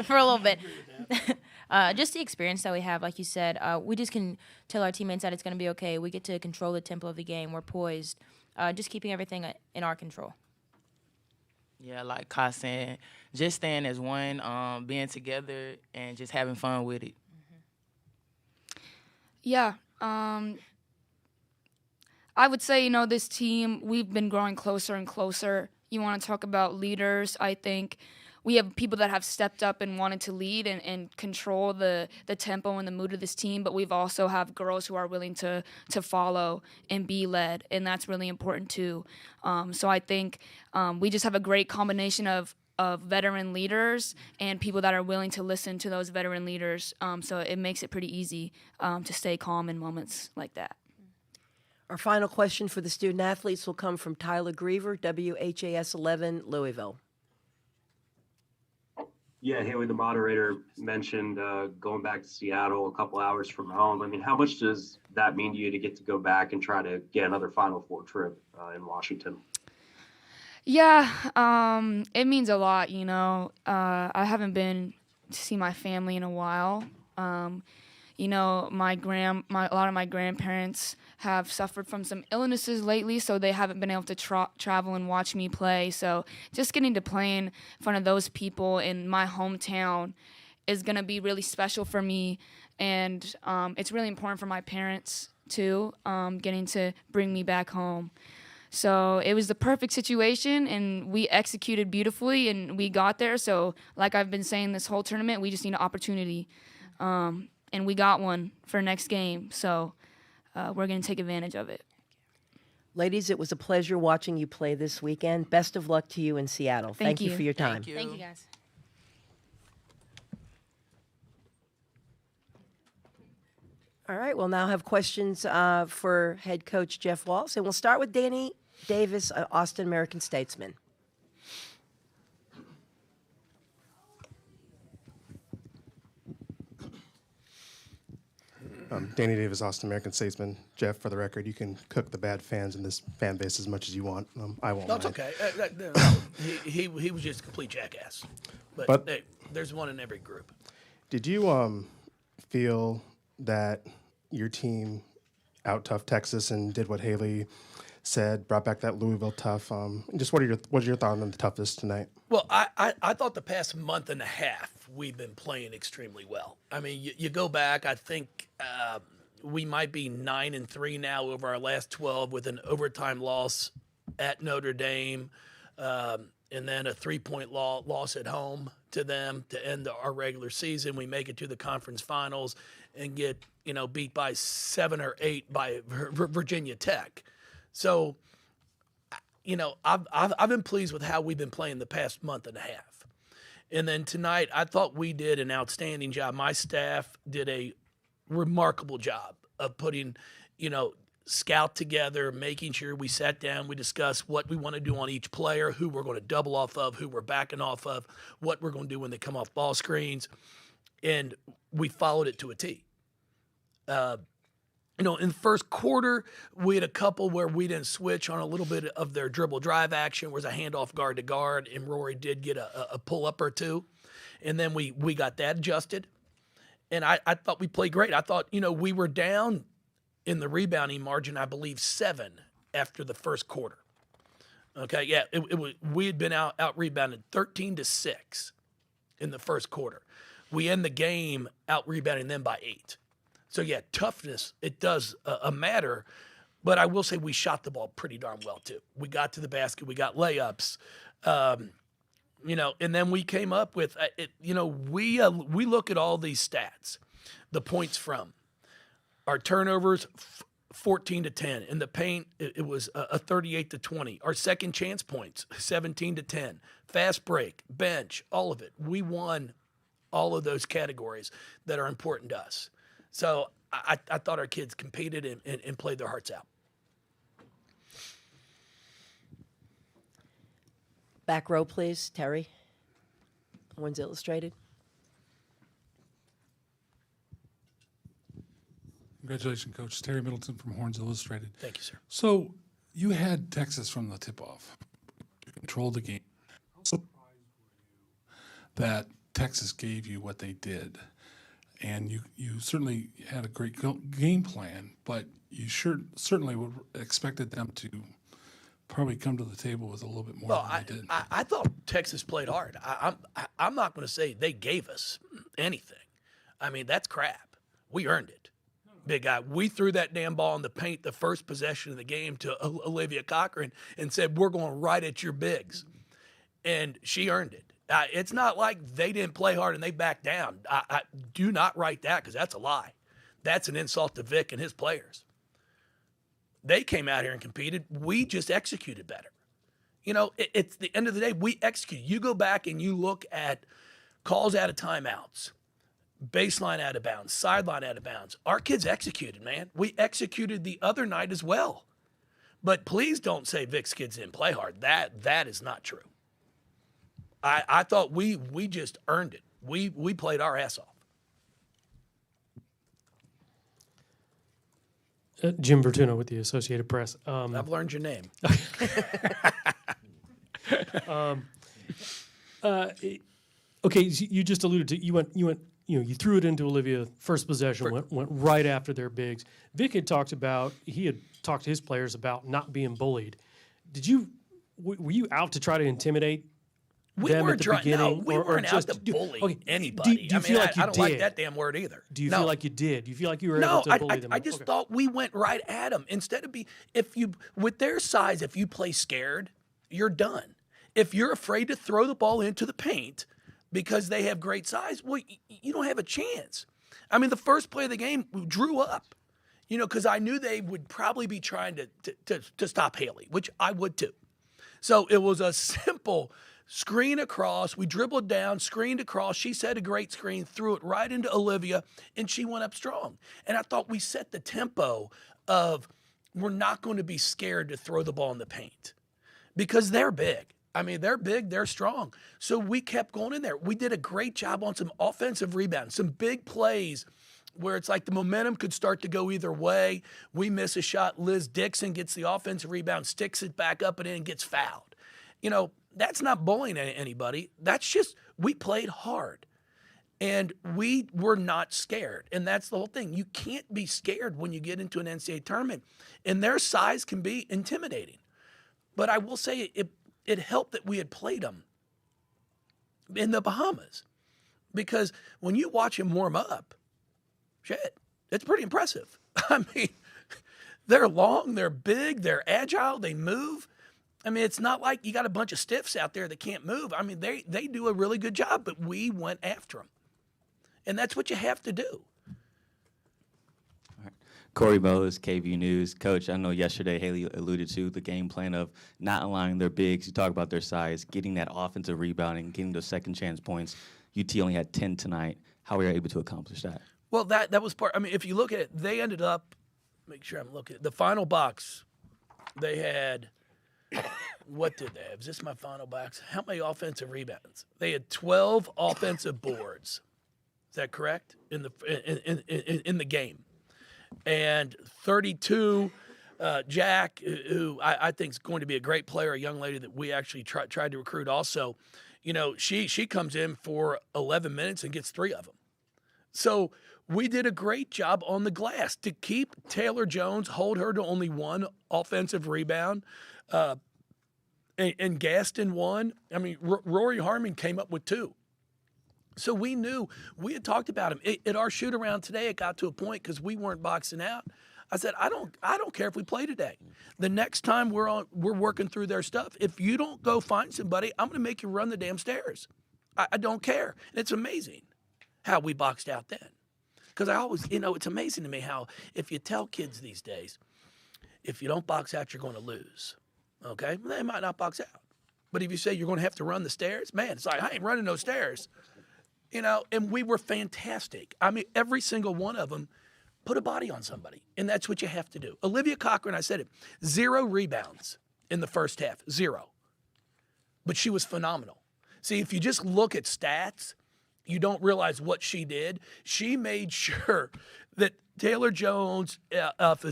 for a little bit, just the experience that we have. Like you said, we just can tell our teammates that it's going to be okay. We get to control the tempo of the game. We're poised, just keeping everything in our control. Yeah, like Ka saying, just staying as one, being together, and just having fun with it. Yeah. I would say, this team, we've been growing closer and closer. You want to talk about leaders, I think we have people that have stepped up and wanted to lead and control the tempo and the mood of this team, but we've also have girls who are willing to follow and be led, and that's really important too. So I think we just have a great combination of veteran leaders and people that are willing to listen to those veteran leaders. So it makes it pretty easy to stay calm in moments like that. Our final question for the student athletes will come from Tyler Griever, WHAS 11, Louisville. Yeah, Haley, the moderator, mentioned going back to Seattle a couple hours from home. I mean, how much does that mean to you to get to go back and try to get another Final Four trip in Washington? Yeah, it means a lot, I haven't been to see my family in a while. A lot of my grandparents have suffered from some illnesses lately, so they haven't been able to travel and watch me play. So just getting to play in front of those people in my hometown is going to be really special for me. And it's really important for my parents, too, getting to bring me back home. So it was the perfect situation, and we executed beautifully, and we got there. So like I've been saying this whole tournament, we just need an opportunity. And we got one for next game. So we're going to take advantage of it. Ladies, it was a pleasure watching you play this weekend. Best of luck to you in Seattle. Thank you for your time. Thank you, guys. All right, we'll now have questions for head coach Jeff Walz. And we'll start with Danny Davis, Austin American Statesman. Danny Davis, Austin American Statesman. Jeff, for the record, you can cook the bad fans in this fan base as much as you want. I won't. No, it's mind. okay. He was just a complete jackass. But hey, there's one in every group. Did you feel that your team out tough Texas and did what Haley said, brought back that Louisville tough. Just what's your thought on the toughness tonight? Well, I thought the past month and a half we've been playing extremely well. I mean, you go back, I think we might be 9-3 now over our last 12 with an overtime loss at Notre Dame, and then a 3-point loss at home to them to end our regular season. We make it to the conference finals and get beat by 7 or 8 by Virginia Tech. So, I've been pleased with how we've been playing the past month and a half. And then tonight, I thought we did an outstanding job. My staff did a remarkable job of putting, scout together, making sure we sat down, we discussed what we want to do on each player, who we're going to double off of, who we're backing off of, what we're going to do when they come off ball screens. And we followed it to a T. In the first quarter, we had a couple where we didn't switch on a little bit of their dribble drive action, where it was a handoff guard to guard, and Rory did get a pull up or two. And then we got that adjusted. And I thought we played great. I thought, we were down in the rebounding margin, I believe 7 after the first quarter. Okay, yeah, we had been out rebounded 13-6 in the first quarter. We end the game out rebounding them by 8. So, yeah, toughness, it does matter. But I will say we shot the ball pretty darn well, too. We got to the basket. We got layups. And then we came up with, we look at all these stats, the points from. Our turnovers, 14-10. In the paint, it was a 38-20. Our second chance points, 17-10. Fast break, bench, all of it. We won all of those categories that are important to us. So I thought our kids competed and played their hearts out. Back row, please. Terry. Horns Illustrated. Congratulations, Coach. Terry Middleton from Horns Illustrated. Thank you, sir. So you had Texas from the tip-off. You controlled the game. How surprised were you that Texas gave you what they did? And you certainly had a great game plan, but you certainly would expected them to probably come to the table with a little bit more than they did. I thought Texas played hard. I'm not going to say they gave us anything. I mean, that's crap. We earned it. Big guy. We threw that damn ball in the paint the first possession of the game to Olivia Cochran and said, we're going right at your bigs. And she earned it. It's not like they didn't play hard and they backed down. I do not write that because that's a lie. That's an insult to Vic and his players. They came out here and competed. We just executed better. It's the end of the day, we execute. You go back and you look at calls out of timeouts, baseline out of bounds, sideline out of bounds. Our kids executed, man. We executed the other night as well. But please don't say Vic's kids didn't play hard. That is not true. I thought we just earned it. We played our ass off. Jim Vertuno with the Associated Press. I've learned your name. Okay, you just alluded to you threw it into Olivia. First possession went right after their bigs. Vic had talked to his players about not being bullied. Were you out to try to intimidate them at the beginning? No, we weren't out to bully anybody. Do you feel like you I don't did? like that damn word either. Do you feel like you did? Do you feel like you were able to bully them? I just thought we went right at them. Instead of with their size, if you play scared, you're done. If you're afraid to throw the ball into the paint because they have great size, well, you don't have a chance. I mean, the first play of the game drew up, because I knew they would probably be trying to stop Haley, which I would too. So it was a simple screen across. We dribbled down, screened across. She set a great screen, threw it right into Olivia, and she went up strong. And I thought we set the tempo of we're not going to be scared to throw the ball in the paint because they're big. I mean, they're big, they're strong. So we kept going in there. We did a great job on some offensive rebounds, some big plays where it's like the momentum could start to go either way. We miss a shot. Liz Dixon gets the offensive rebound, sticks it back up and in, gets fouled. That's not bullying anybody. That's just we played hard. And we were not scared. And that's the whole thing. You can't be scared when you get into an NCAA tournament. And their size can be intimidating. But I will say it helped that we had played them in the Bahamas. Because when you watch them warm up, shit, it's pretty impressive. I mean, they're long, they're big, they're agile, they move. I mean, it's not like you got a bunch of stiffs out there that can't move. I mean, they do a really good job, but we went after them. And that's what you have to do. Corey Bowles, KVU News. Coach, I know yesterday Haley alluded to the game plan of not allowing their bigs. You talk about their size, getting that offensive rebounding, getting those second chance points. UT only had 10 tonight. How were you able to accomplish that? Well, that was part. I mean, if you look at it, they ended up, make sure I'm looking at the final box. They had, what did they have? Is this my final box? How many offensive rebounds? They had 12 offensive boards. Is that correct? In the game. And 32, Jack, who I think is going to be a great player, a young lady that we actually tried to recruit also, you know, she comes in for 11 minutes and gets 3 of them. So we did a great job on the glass to keep Taylor Jones, hold her to only 1 offensive rebound, and Gaston 1. I mean, Rory Harmon came up with 2. So we knew, we had talked about him. At our shoot around today, it got to a point because we weren't boxing out. I said, I don't care if we play today. The next time we're working through their stuff, if you don't go find somebody, I'm going to make you run the damn stairs. I don't care. And it's amazing how we boxed out then. Because I always, you know, it's amazing to me how if you tell kids these days, if you don't box out, you're going to lose. Okay? They might not box out. But if you say you're going to have to run the stairs, man, it's like, I ain't running no stairs. You know, and we were fantastic. I mean, every single one of them put a body on somebody, and that's what you have to do. Olivia Cochran, I said it, 0 rebounds in the first half, 0. But she was phenomenal. See, if you just look at stats, you don't realize what she did. She made sure that Taylor Jones,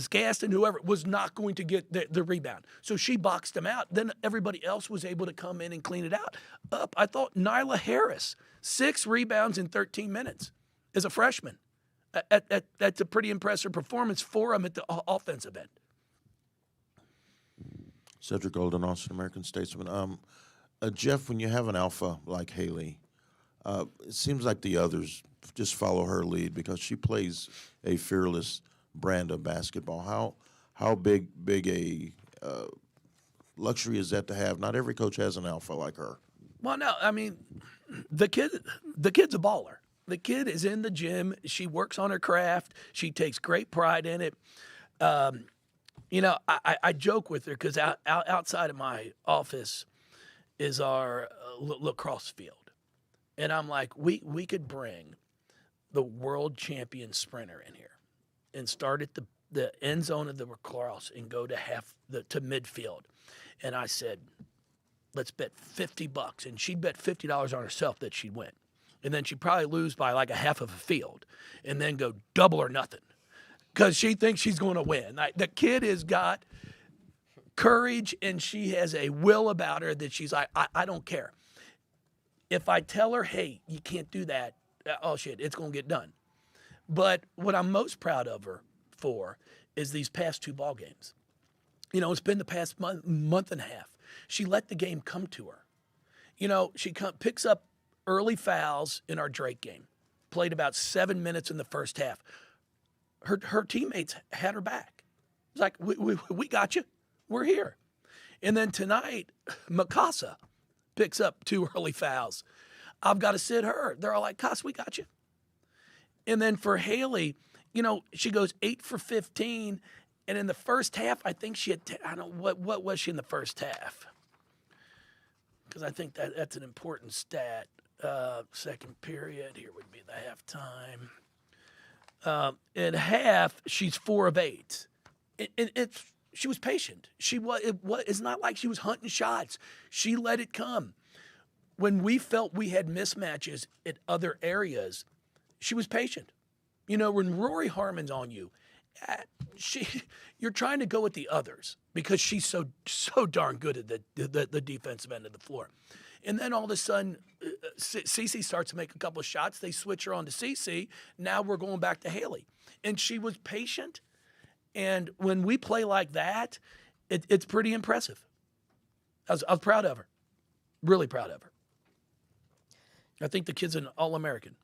Gaston, whoever, was not going to get the rebound. So she boxed them out. Then everybody else was able to come in and clean it out. I thought Nyla Harris, 6 rebounds in 13 minutes as a freshman. That's a pretty impressive performance for them at the offensive end. Cedric Golden, Austin American Statesman. Jeff, when you have an alpha like Haley, it seems like the others just follow her lead because she plays a fearless brand of basketball. How big a luxury is that to have? Not every coach has an alpha like her. Well, no, I mean, the kid's a baller. The kid is in the gym. She works on her craft. She takes great pride in it. You know, I joke with her because outside of my office is our lacrosse field. And I'm like, we could bring the world champion sprinter in here and start at the end zone of the lacrosse and go to to midfield. And I said, let's bet $50. And she'd bet $50 on herself that she'd win. And then she'd probably lose by like a half of a field and then go double or nothing because she thinks she's going to win. The kid has got courage and she has a will about her that she's like, I don't care. If I tell her, hey, you can't do that, oh, shit, it's going to get done. But what I'm most proud of her for is these past 2 ball games. You know, it's been the past month and a half. She let the game come to her. You know, she picks up early fouls in our Drake game. Played about 7 minutes in the first half. Her teammates had her back. It's like, we got you. We're here. And then tonight, Mikasa picks up 2 early fouls. I've got to sit her. They're all like, Cuss, we got you. And then for Haley, you know, she goes 8 for 15. And in the first half, I think she had, I don't know, what was she in the first half? Because I think that's an important stat. Second period, here would be the halftime. In half, she's 4 of 8. She was patient. It's not like she was hunting shots. She let it come. When we felt we had mismatches at other areas, she was patient. You know, when Rory Harmon's on you, you're trying to go with the others because she's so darn good at the defensive end of the floor. And then all of a sudden, Cece starts to make a couple of shots. They switch her on to Cece. Now we're going back to Haley. And she was patient. And when we play like that, it's pretty impressive. I was proud of her. Really proud of her. I think the kid's an All-American.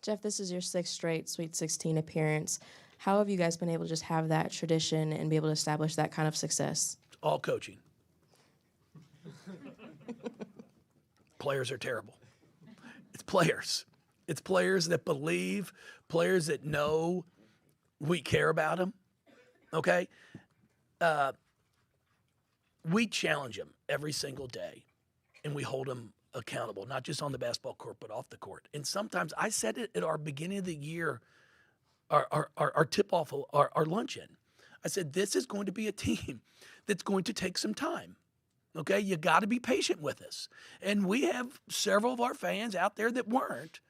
Jeff, this is your 6th straight Sweet 16 appearance. How have you guys been able to just have that tradition and be able to establish that kind of success? All coaching. Players are terrible. It's players. It's players that believe, players that know we care about them. Okay? We challenge them every single day, and we hold them accountable, not just on the basketball court, but off the court. And sometimes I said it at our beginning of the year, our tip-off, our luncheon. I said, this is going to be a team that's going to take some time. Okay, you got to be patient with us. And we have several of our fans out there that weren't.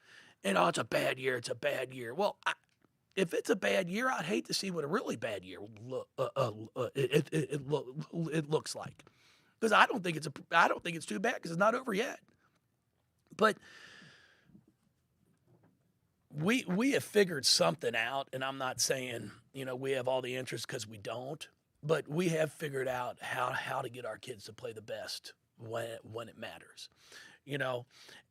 And, it's a bad year, it's a bad year. Well, if it's a bad year, I'd hate to see what a really bad year it looks like. Because I don't think it's too bad because it's not over yet. But we have figured something out, and I'm not saying, we have all the answers because we don't. But we have figured out how to get our kids to play the best when it matters.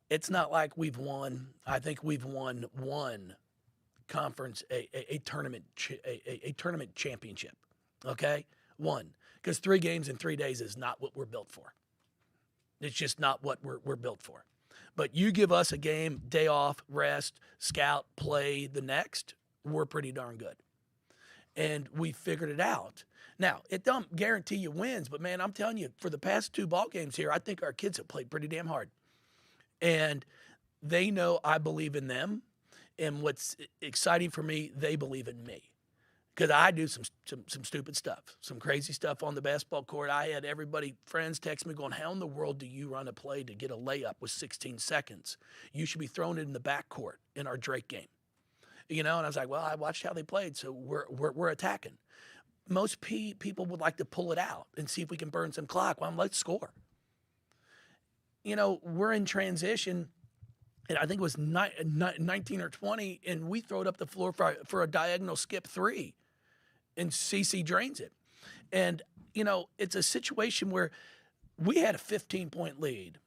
It's not like we've won. I think we've won one conference, a tournament championship. Okay, one, because 3 games in 3 days is not what we're built for. It's just not what we're built for. But you give us a game, day off, rest, scout, play the next, we're pretty darn good. And we figured it out. Now, it don't guarantee you wins, but, man, I'm telling you, for the past 2 ball games here, I think our kids have played pretty damn hard. And they know I believe in them. And what's exciting for me, they believe in me. Because I do some stupid stuff, some crazy stuff on the basketball court. I had friends text me going, how in the world do you run a play to get a layup with 16 seconds? You should be throwing it in the backcourt in our Drake game. And I was like, well, I watched how they played, so we're attacking. Most people would like to pull it out and see if we can burn some clock. Well, let's score. We're in transition, and I think it was 19 or 20, and we throw it up the floor for a diagonal skip 3, and CC drains it. And, it's a situation where we had a 15-point lead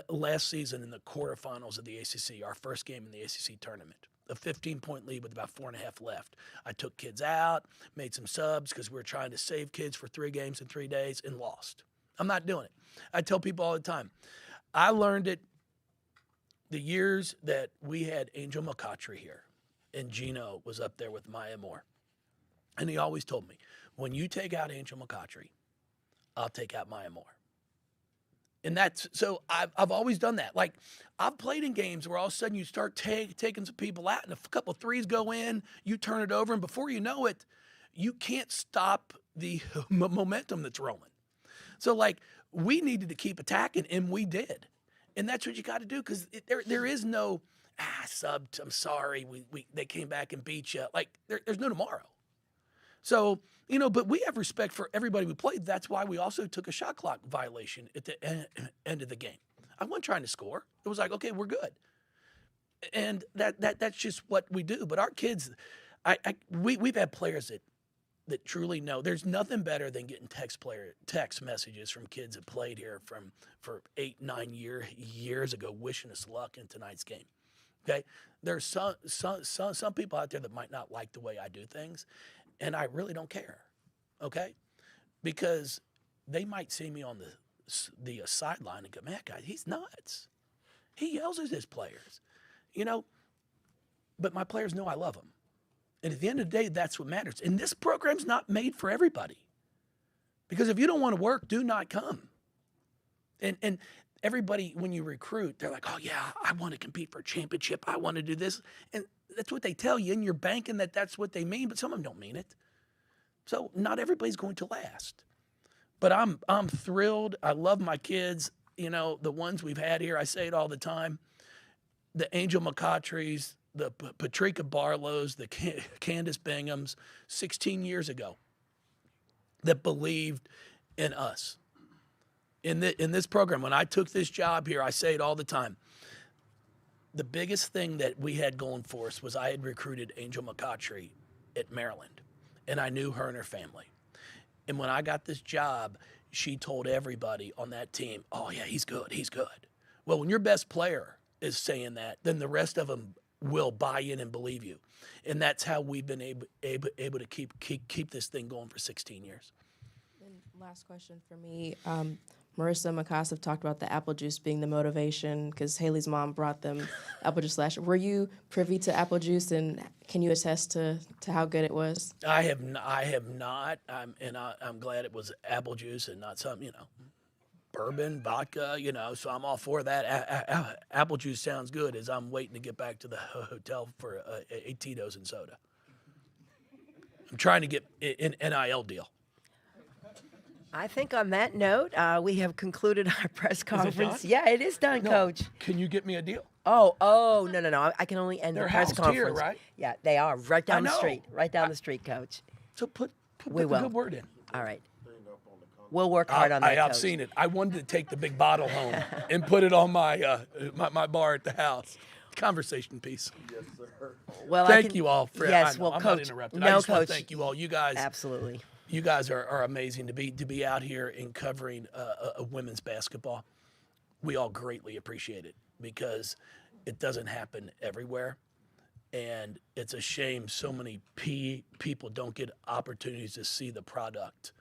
last season in the quarterfinals of the ACC, our first game in the ACC tournament. A 15-point lead with about 4.5 left. I took kids out, made some subs because we were trying to save kids for 3 games in 3 days, and lost. I'm not doing it. I tell people all the time. I learned it the years that we had Angel McCautry here, and Gino was up there with Maya Moore. And he always told me, when you take out Angel McCautry, I'll take out Maya Moore. And so I've always done that. Like, I've played in games where all of a sudden you start taking some people out, and a couple of threes go in, you turn it over, and before you know it, you can't stop the momentum that's rolling. So, we needed to keep attacking, and we did. And that's what you got to do, because there is no, subbed, I'm sorry, they came back and beat you. There's no tomorrow. So, but we have respect for everybody we played. That's why we also took a shot clock violation at the end of the game. I wasn't trying to score. It was like, okay, we're good. And that's just what we do. But our kids, we've had players that truly know. There's nothing better than getting text messages from kids that played here for 8-9 years ago, wishing us luck in tonight's game. Okay, there's some people out there that might not like the way I do things, and I really don't care. Okay, because they might see me on the sideline and go, man, guy, he's nuts. He yells at his players, But my players know I love them. And at the end of the day, that's what matters. And this program's not made for everybody. Because if you don't want to work, do not come. And everybody, when you recruit, they're like, oh, yeah, I want to compete for a championship. I want to do this. And that's what they tell you, and you're banking that that's what they mean, but some of them don't mean it. So not everybody's going to last. But I'm thrilled. I love my kids. The ones we've had here, I say it all the time. The Angel McCautrys, the Patrika Barlows, the Candace Binghams 16 years ago that believed in us. In this program, when I took this job here, I say it all the time. The biggest thing that we had going for us was I had recruited Angel McCautry at Maryland, and I knew her and her family. And when I got this job, she told everybody on that team, oh, yeah, he's good, he's good. Well, when your best player is saying that, then the rest of them will buy in and believe you. And that's how we've been able to keep this thing going for 16 years. And last question for me. Marissa and Makasa have talked about the apple juice being the motivation because Haley's mom brought them apple juice last year. Were you privy to apple juice, and can you attest to how good it was? I have not. I'm glad it was apple juice and not some, bourbon, vodka, so I'm all for that. Apple juice sounds good as I'm waiting to get back to the hotel for a Tito's and soda. I'm trying to get an NIL deal. I think on that note, we have concluded our press conference. Yeah, it is done, Coach. Can you get me a deal? Oh, no. I can only end They're the press housed conference. here, right? Yeah, they are right down the know. street. Right down the street, Coach. So put We the will. good word in. All right. We'll work hard on that, I've Coach. seen it. I wanted to take the big bottle home and put it on my my bar at the house. Conversation piece. Yes, sir. Well, thank you all for. Yes, I know, well, I'm Coach. not interrupted. No, I just want Coach. to thank you all. You guys. Absolutely. You guys are amazing to be out here and covering women's basketball. We all greatly appreciate it because it doesn't happen everywhere, and it's a shame so many people don't get opportunities to see the product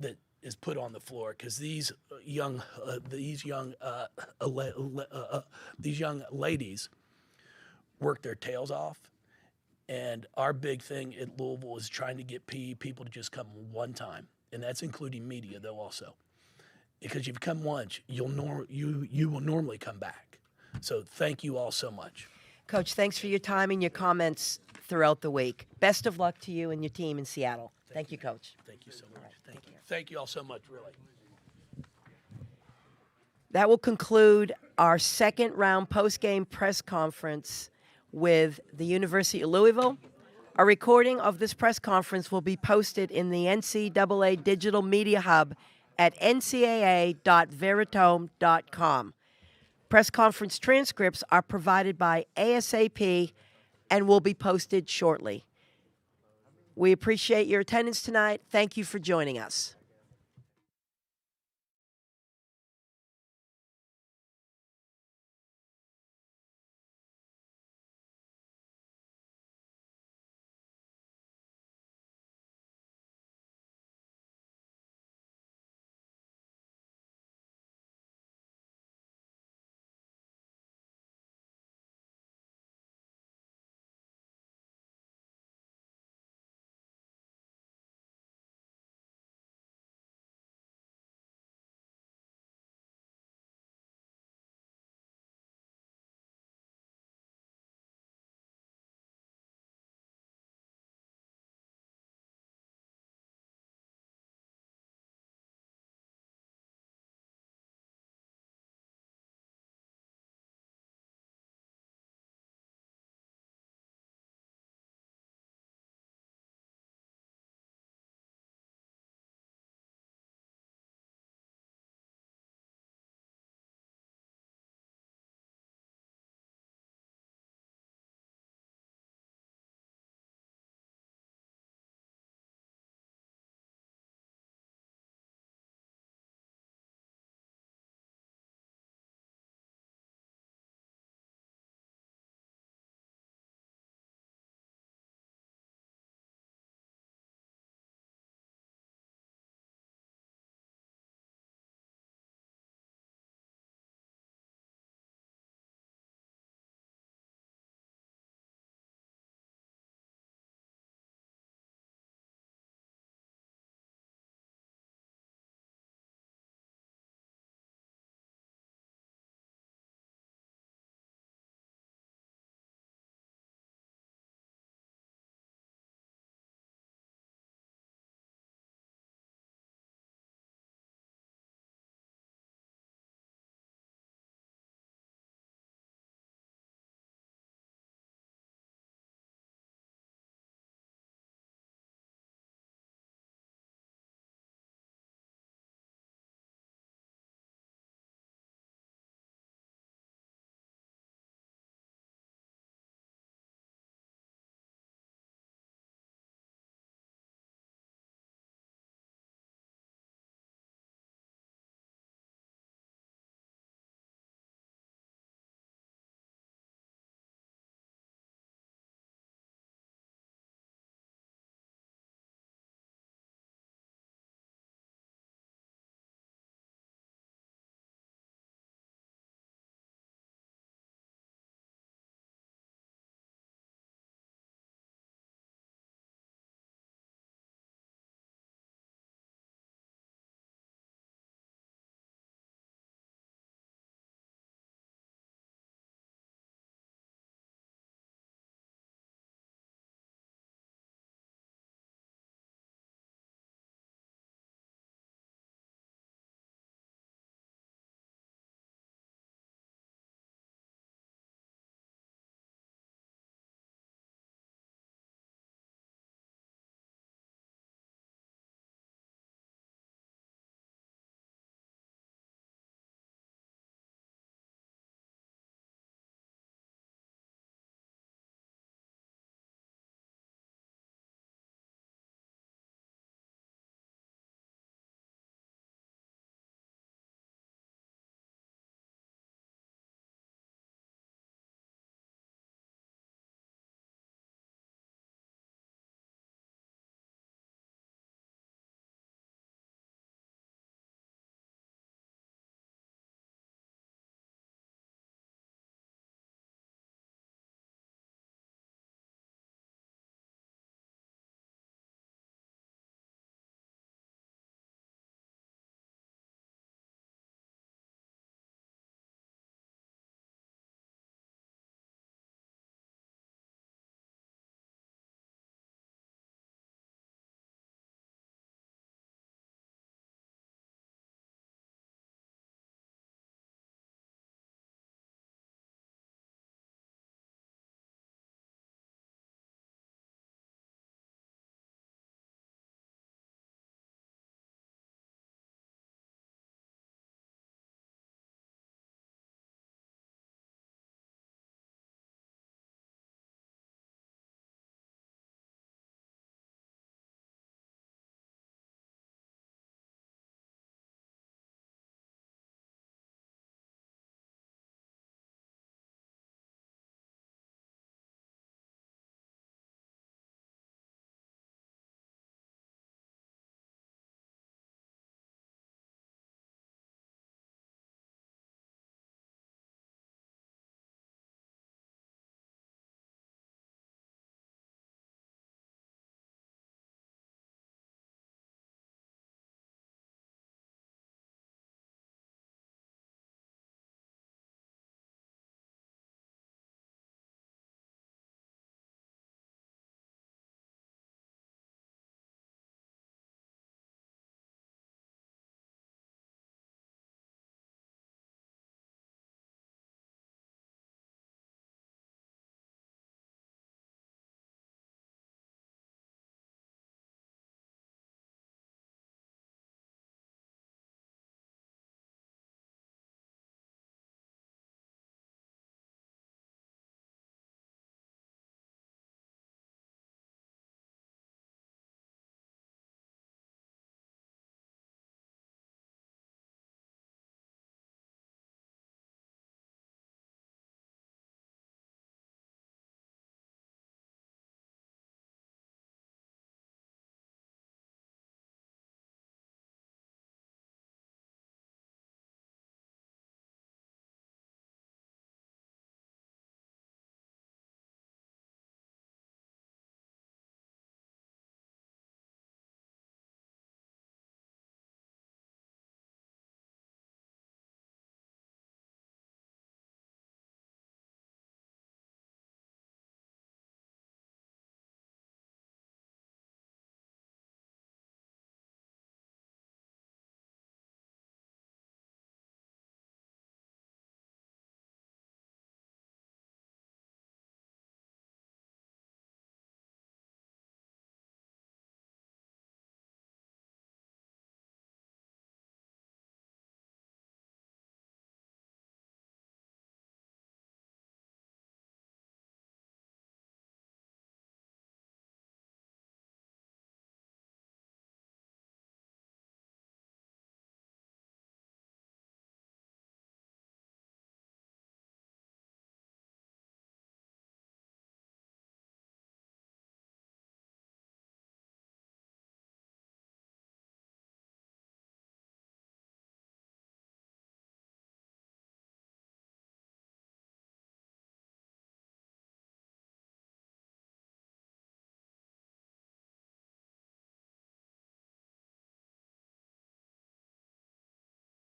that is put on the floor because these young ladies work their tails off. And our big thing at Louisville is trying to get PE people to just come one time, and that's including media, though, also. Because if you come once, you will normally come back. So thank you all so much. Coach, thanks for your time and your comments throughout the week. Best of luck to you and your team in Seattle. Thank you, Coach. Thank you so much. Thank you all so much, really. That will conclude our second round post-game press conference with the University of Louisville. A recording of this press conference will be posted in the NCAA Digital Media Hub at ncaa.veritome.com. Press conference transcripts are provided by ASAP and will be posted shortly. We appreciate your attendance tonight. Thank you for joining us.